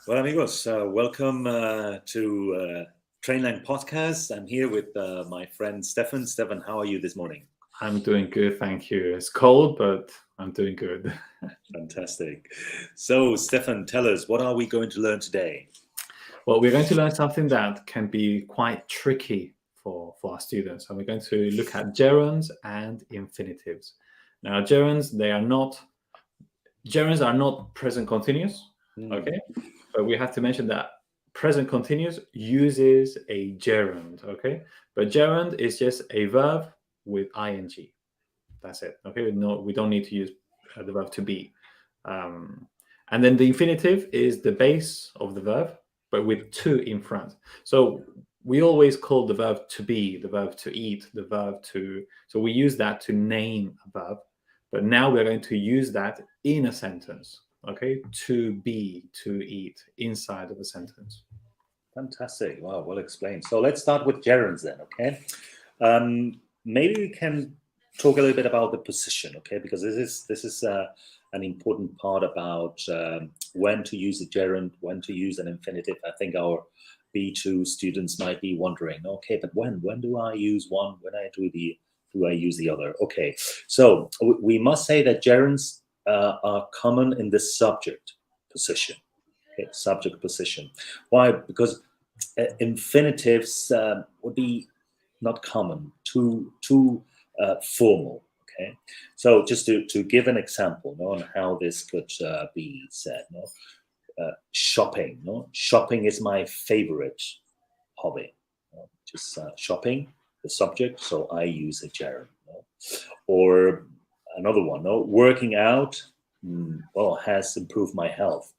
Well, amigos, welcome to Trainlang podcast. I'm here with my friend Stefan. Stefan, how are you this morning? I'm doing good, thank you. It's cold, but I'm doing good. Fantastic. So, Stefan, tell us, what are we going to learn today? Well, we're going to learn something that can be quite tricky for our students. And we're going to look at gerunds and infinitives. Now, gerunds are not present continuous, okay? But we have to mention that present continuous uses a gerund, okay? But gerund is just a verb with ing. That's it, okay? No, we don't need to use the verb to be. And then the infinitive is the base of the verb, but with to in front. So we always call the verb to be, the verb to eat, the verb to. So we use that to name a verb. But now we're going to use that in a sentence, okay? To be, to eat, inside of a sentence. Fantastic. Wow, well explained. So let's start with gerunds then, okay? Maybe we can talk a little bit about the position, okay? Because this is an important part about when to use a gerund, when to use an infinitive. I think our B2 students might be wondering, okay, but when do I use one? When do I use the other? Okay, so we must say that gerunds are common in the subject position. Okay, subject position. Why? Because infinitives would be not common, too formal. Okay, so just to give an example on how this could be said. Shopping. Shopping is my favorite hobby. Just shopping, the subject. So I use a gerund. Or another one. Working out. Well, has improved my health.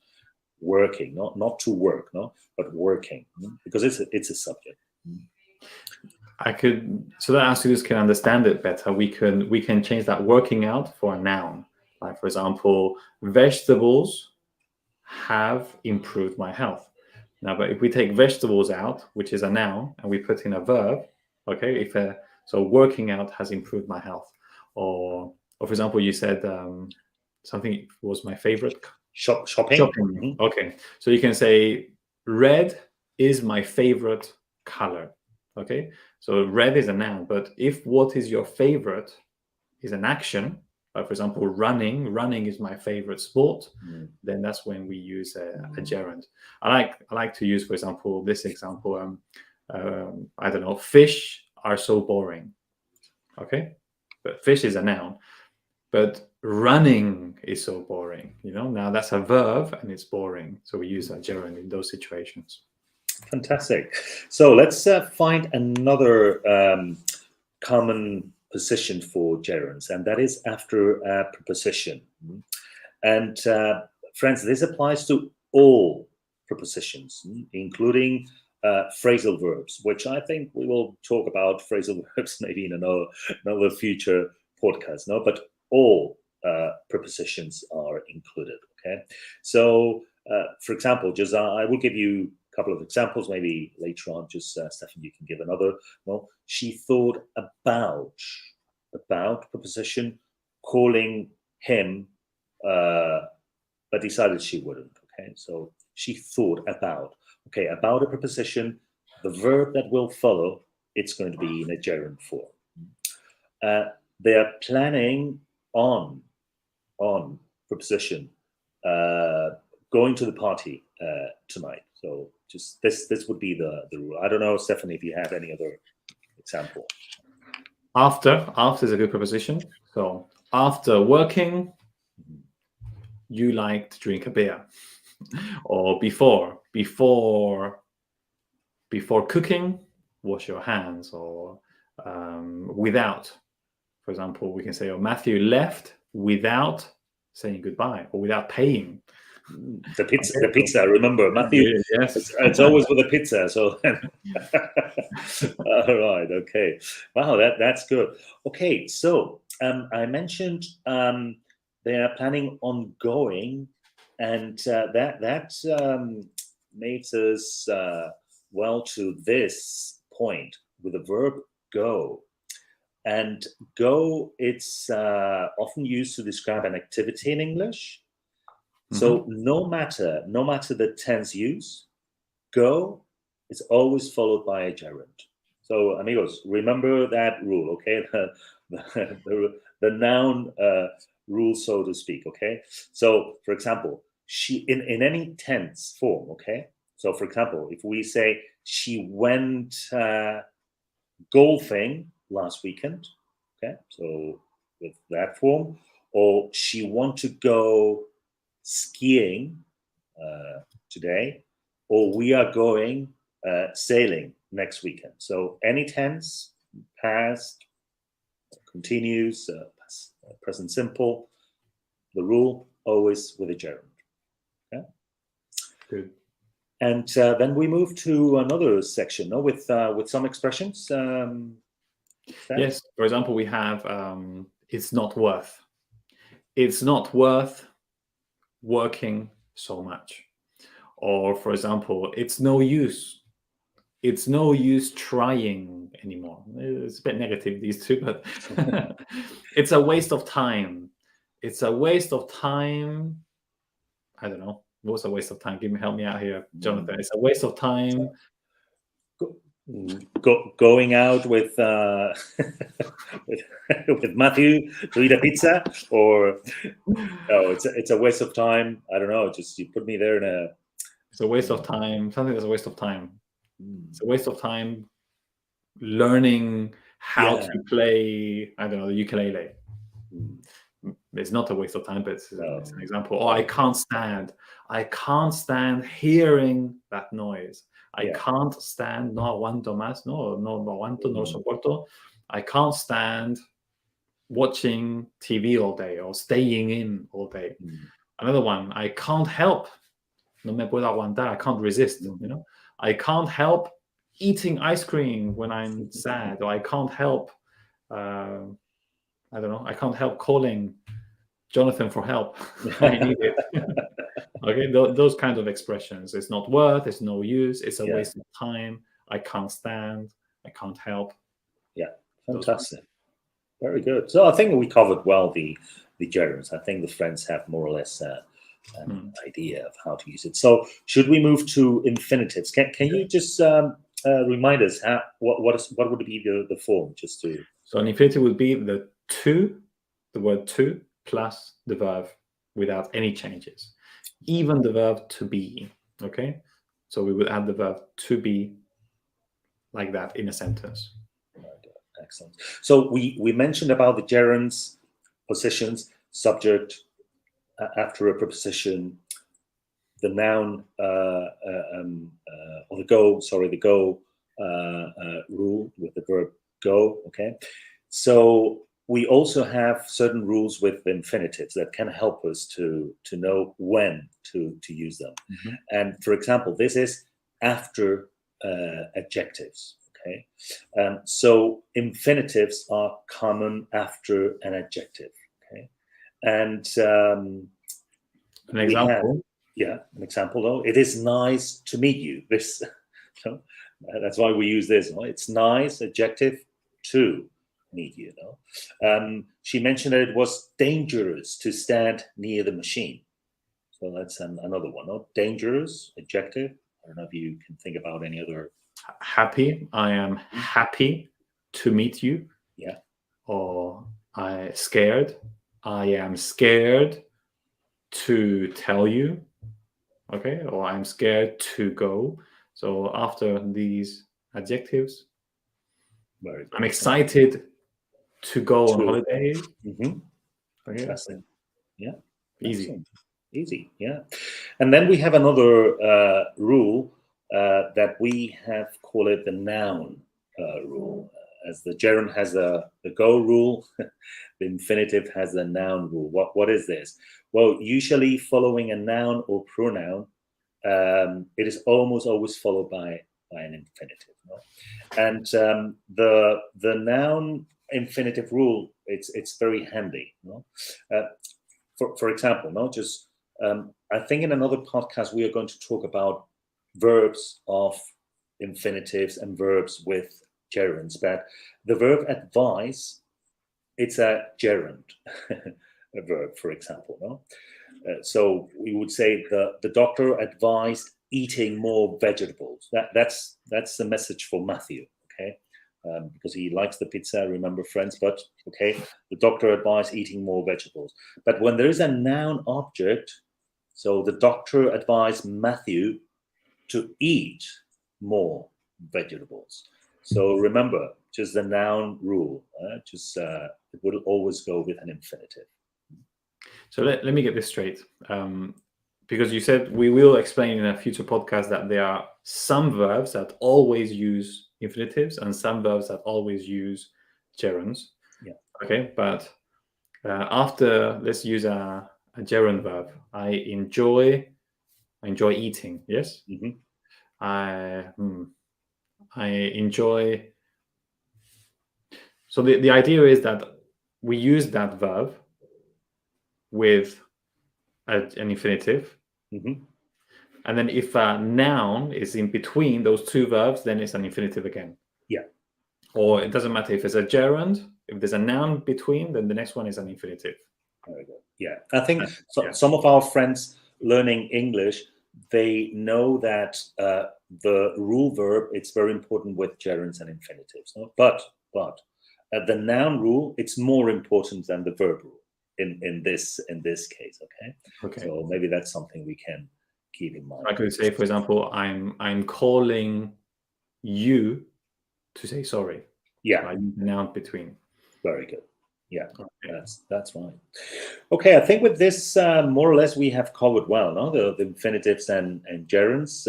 Working, not to work, but working, because it's a subject. So that our students can understand it better, we can change that working out for a noun. Like, for example, vegetables have improved my health. Now, but if we take vegetables out, which is a noun, and we put in a verb, okay, so working out has improved my health. Or for example, you said something was my favorite. Shopping. Mm-hmm. Okay, so you can say red is my favorite color. Okay, so red is a noun, but if what is your favorite is an action, for example, running is my favorite sport, then that's when we use a gerund. I like to use, for example, this example. I don't know, fish are so boring. Okay, but fish is a noun. But running is so boring, now that's a verb and it's boring. So we use a gerund in those situations. Fantastic. So let's find another common position for gerunds, and that is after a preposition. And friends, this applies to all prepositions, including phrasal verbs, which I think we will talk about phrasal verbs maybe in another future podcast. But all prepositions are included. Okay, so for example, just I will give you a couple of examples. Maybe later on, just Stefan, you can give another. She thought about preposition, calling him, but decided she wouldn't. Okay, so she thought about. Okay, about a preposition, the verb that will follow, it's going to be in a gerund form. They are planning on preposition, going to the party tonight. So just this would be the rule. I don't know, Stephanie, if you have any other example. After is a good preposition. So after working, you like to drink a beer. Or before cooking, wash your hands. Or without, for example, we can say, Matthew left without saying goodbye or without paying. The pizza. Remember, Matthew. Yes, it's always with a pizza. So, all right, okay. Wow, that's good. Okay, so I mentioned they are planning on going, and that makes us to this point with the verb go. And go, it's often used to describe an activity in English. So no matter the tense use, go is always followed by a gerund. So amigos, remember that rule, okay? The noun rule, so to speak, okay? So for example, she in any tense form, okay? So for example, if we say she went golfing last weekend, okay? So with that form, or she want to go skiing today, or we are going sailing next weekend. So any tense, past, continuous, present simple, the rule always with a gerund. Okay. Good. And then we move to another section, no, with some expressions. Yes. For example, we have it's not worth. It's not worth working so much. Or for example, it's no use. It's no use trying anymore. It's a bit negative, these two, but it's a waste of time. It's a waste of time. I don't know. What's a waste of time? Help me out here, Jonathan. It's a waste of time. Going out with with Matthew to eat a pizza, or no, it's a waste of time. I don't know. Just you put me there in a. It's a waste of time. Something that's a waste of time. It's a waste of time learning how to play, I don't know, the ukulele. It's not a waste of time, but it's an example. Oh, I can't stand hearing that noise. I can't stand, no aguanto más, no aguanto, no soporto. I can't stand watching TV all day or staying in all day. Another one, I can't help. No me puedo aguantar. I can't resist. You know, I can't help eating ice cream when I'm sad, or I can't help. I don't know. I can't help calling Jonathan for help. I need it. Okay, those kinds of expressions. It's not worth. It's no use. It's a waste of time. I can't stand. I can't help. Yeah, fantastic. Very good. So I think we covered well the gerunds. I think the friends have more or less an idea of how to use it. So should we move to infinitives? Can you just remind us what would be the form, just to? So an infinitive would be the word to plus the verb without any changes, even the verb to be. Okay, so we would add the verb to be like that in a sentence. Excellent. So we mentioned about the gerunds, positions, subject, after a preposition, the noun or the go rule with the verb go. Okay, so we also have certain rules with infinitives that can help us to know when to use them. And for example, this is after adjectives. Okay, so infinitives are common after an adjective. Okay, and an example. An example though. It is nice to meet you. This, that's why we use this. No? It's nice adjective to meet you. No? She mentioned that it was dangerous to stand near the machine. So that's another one. No? Dangerous adjective. I don't know if you can think about any other. Happy. I am happy to meet you. Yeah. Or scared. I am scared to tell you. Okay. Or I'm scared to go. So after these adjectives, I'm excited to go on holiday. Okay. Interesting. Yeah. Easy. Excellent. Easy. Yeah. And then we have another rule that we have called it the noun rule. As the gerund has the go rule, the infinitive has the noun rule. What is this? Well, usually following a noun or pronoun, it is almost always followed by an infinitive. No? And the noun infinitive rule, it's very handy. No? For example, no, just I think in another podcast we are going to talk about verbs of infinitives and verbs with gerunds, but the verb advise, it's a gerund. a verb, for example. No? So we would say the doctor advised eating more vegetables. That's the message for Matthew, okay? Because he likes the pizza, remember, friends, but okay, the doctor advised eating more vegetables. But when there is a noun object, so the doctor advised Matthew to eat more vegetables. So remember, just the noun rule, it will always go with an infinitive. So let me get this straight. Because you said we will explain in a future podcast that there are some verbs that always use infinitives and some verbs that always use gerunds. Yeah. Okay, but after, let's use a gerund verb. I enjoy eating. Yes. Mm-hmm. I enjoy. So the idea is that we use that verb with an infinitive. Mm-hmm. And then if a noun is in between those two verbs, then it's an infinitive again. Yeah. Or it doesn't matter if it's a gerund. If there's a noun between, then the next one is an infinitive. Very good. Yeah. I think some of our friends learning English, they know that the rule verb, it's very important with gerunds and infinitives. No? But the noun rule, it's more important than the verb rule in this case. Okay. So maybe that's something we can keep in mind. I could say, for example, I'm calling you to say sorry. Yeah. I use the noun between. Very good. Yeah, okay. That's right. Okay, I think with this, more or less, we have covered well, no, the infinitives and gerunds.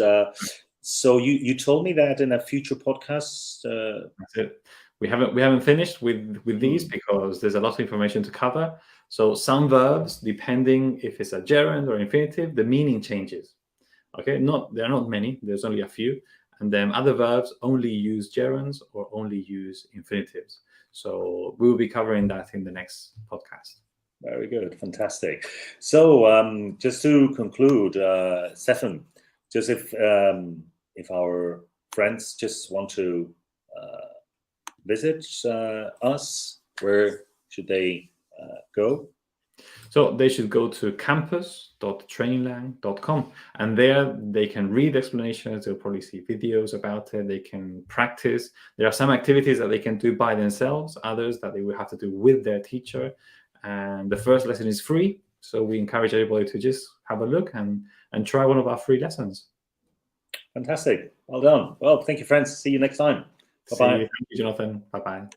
So you told me that in a future podcast. That's it. We haven't finished with these because there's a lot of information to cover. So some verbs, depending if it's a gerund or infinitive, the meaning changes. Okay, there are not many. There's only a few, and then other verbs only use gerunds or only use infinitives. So we will be covering that in the next podcast. Very good, fantastic. So just to conclude, Stefan, just if our friends just want to visit us, where should they go? So they should go to campus.trainlang.com, and there they can read explanations. They'll probably see videos about it. They can practice. There are some activities that they can do by themselves, others that they will have to do with their teacher. And the first lesson is free, so we encourage everybody to just have a look and try one of our free lessons. Fantastic. Well done. Well, thank you, friends. See you next time. Bye-bye. Thank you, Jonathan. Bye-bye.